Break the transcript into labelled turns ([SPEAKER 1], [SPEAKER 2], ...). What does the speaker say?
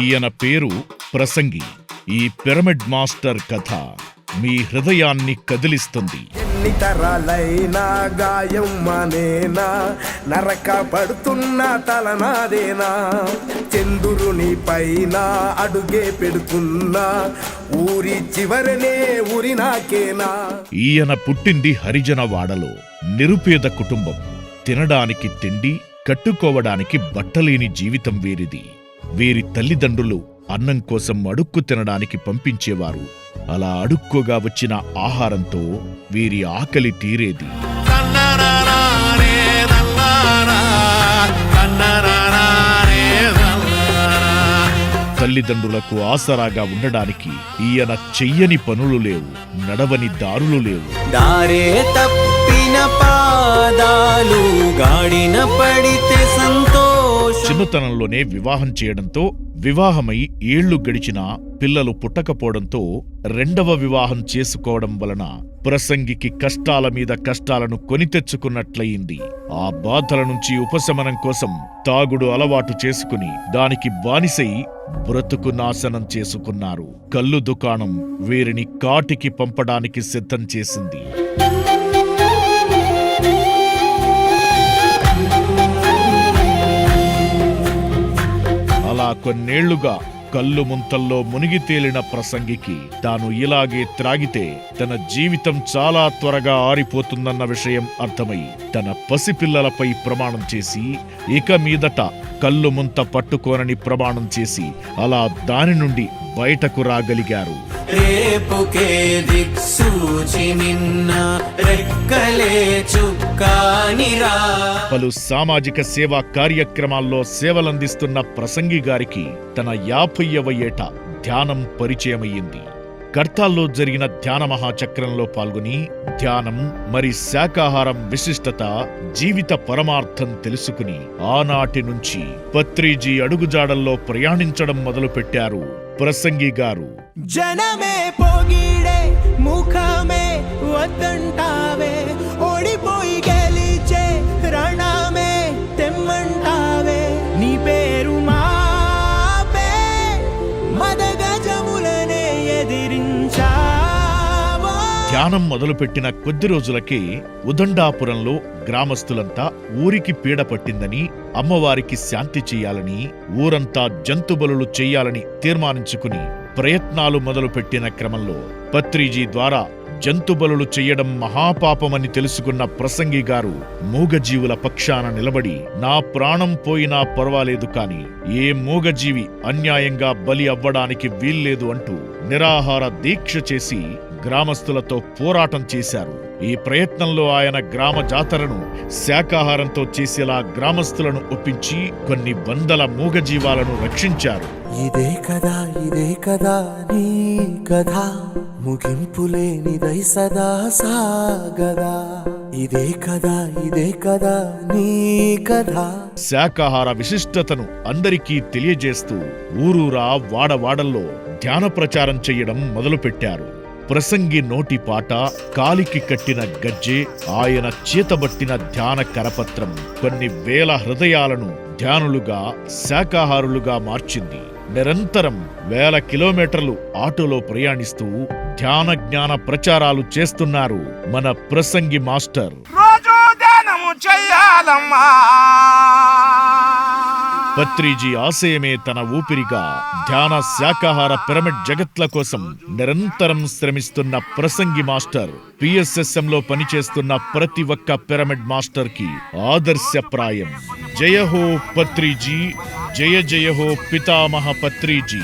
[SPEAKER 1] ఈయన పేరు ప్రసంగి. ఈ పిరమిడ్ మాస్టర్ కథ మీ హృదయాన్ని కదిలిస్తుంది.
[SPEAKER 2] ఎన్ని తరాలైనా గాయం మానేనా, నరక పడుతున్న తలనాదేనా, చంద్రుని పైన అడుగే పెడుతున్నా, ఊరి చివరనే ఊరి నాకేనా.
[SPEAKER 1] ఈయన పుట్టింది హరిజనవాడలో. నిరుపేద కుటుంబం. తినడానికి తిండి, కట్టుకోవడానికి బట్టలేని జీవితం వీరిది. వీరి తల్లిదండ్రులు అన్నం కోసం అడుక్కు తినడానికి పంపించేవారు. అలా అడుక్కోగా వచ్చిన ఆహారంతో వీరి ఆకలి తీరేది. తల్లిదండ్రులకు ఆసరాగా ఉండడానికి ఈయన చెయ్యని పనులు లేవు, నడవని దారులు లేవు.
[SPEAKER 3] దారే తప్పిన పాదాలు గాడిన పడితే
[SPEAKER 1] చిన్నతనంలోనే వివాహం చేయడంతో, వివాహమై ఏళ్లు గడిచినా పిల్లలు పుట్టకపోవడంతో రెండవ వివాహం చేసుకోవడం వలన ప్రసంగికి కష్టాల మీద కష్టాలను కొని తెచ్చుకున్నట్లయింది. ఆ బాధల నుంచి ఉపశమనం కోసం తాగుడు అలవాటు చేసుకుని దానికి బానిసై బ్రతుకు నాశనం చేసుకున్నారు. కల్లు దుకాణం వీరిని కాటికి పంపడానికి సిద్ధం చేసింది. అలా కొన్నేళ్లుగా కల్లు ముంతల్లో మునిగి తేలిన ప్రసంగికి తాను ఇలాగే త్రాగితే తన జీవితం చాలా త్వరగా ఆరిపోతుందన్న విషయం అర్థమై తన పసిపిల్లలపై ప్రమాణం చేసి ఇక మీదట కల్లు ముంత పట్టుకోనని ప్రమాణం చేసి అలా దాని నుండి బయటకు రాగలిగారు. పలు సామాజిక సేవా కార్యక్రమాల్లో సేవలందిస్తున్న ప్రసంగి గారికి తన 50వ ఏట ధ్యానం పరిచయమయ్యింది. కర్తాల్లో జరిగిన ధ్యాన మహాచక్రంలో పాల్గొని ధ్యానం మరి శాకాహారం విశిష్టత, జీవిత పరమార్థం తెలుసుకుని ఆనాటి నుంచి పత్రిజీ అడుగుజాడల్లో ప్రయాణించడం మొదలుపెట్టారు ప్రసంగి గారు.
[SPEAKER 3] జనమే పొగిడే ముఖమే వద్దంటావే, ఓడిపోయి గెలిచే రణమే తెమ్మంటావే, నీ పేరు మాపే మదగజములనే ఎదిరించావో.
[SPEAKER 1] ధ్యానం మొదలుపెట్టిన కొద్ది రోజులకే ఉదండాపురంలో గ్రామస్తులంతా ఊరికి పీడ పట్టిందని, అమ్మవారికి శాంతి చెయ్యాలని, ఊరంతా జంతుబలులు చెయ్యాలని తీర్మానించుకుని ప్రయత్నాలు మొదలుపెట్టిన క్రమంలో పత్రిజీ ద్వారా జంతుబలులు చెయ్యడం మహాపాపమని తెలుసుకున్న ప్రసంగి గారు మూగజీవుల పక్షాన నిలబడి నా ప్రాణం పోయినా పర్వాలేదు కాని ఏ మూగజీవి అన్యాయంగా బలి అవ్వడానికి వీల్లేదు అంటూ నిరాహార దీక్ష చేసి గ్రామస్తులతో పోరాటం చేశారు. ఈ ప్రయత్నంలో ఆయన గ్రామ జాతరను శాకాహారంతో చేసేలా గ్రామస్తులను ఒప్పించి కొన్ని వందల మూగజీవాలను రక్షించారు.
[SPEAKER 3] ఇదే కదా నీ కథ, ముగింపులేనిదై సదా సాగదా. ఇదే కదా నీ కథ.
[SPEAKER 1] శాకాహార విశిష్టతను అందరికీ తెలియజేస్తూ ఊరూరా వాడవాడల్లో ధ్యాన ప్రచారం చెయ్యడం మొదలుపెట్టారు. ప్రసంగి నోటి పాట, కాలికి కట్టిన గజ్జె, ఆయన చేతబట్టిన ధ్యాన కరపత్రం కొన్ని వేల హృదయాలను ధ్యానులుగా, శాకాహారులుగా మార్చింది. నిరంతరం వేల కిలోమీటర్లు ఆటోలో ప్రయాణిస్తూ ధ్యాన జ్ఞాన ప్రచారాలు చేస్తున్నారు మన ప్రసంగి మాస్టర్. పత్రిజీ ఆశయమే తన ఊపిరిగా ధ్యాన, శాకాహార పిరమిడ్ జగత్ల కోసం నిరంతరం శ్రమిస్తున్న ప్రసంగి మాస్టర్ పిఎస్ఎస్ఎంలో పనిచేస్తున్న ప్రతి ఒక్క పిరమిడ్ మాస్టర్ కి ఆదర్శప్రాయం. జయ హో పత్రిజీ, జయ జయ హో పితామహ పత్రిజీ.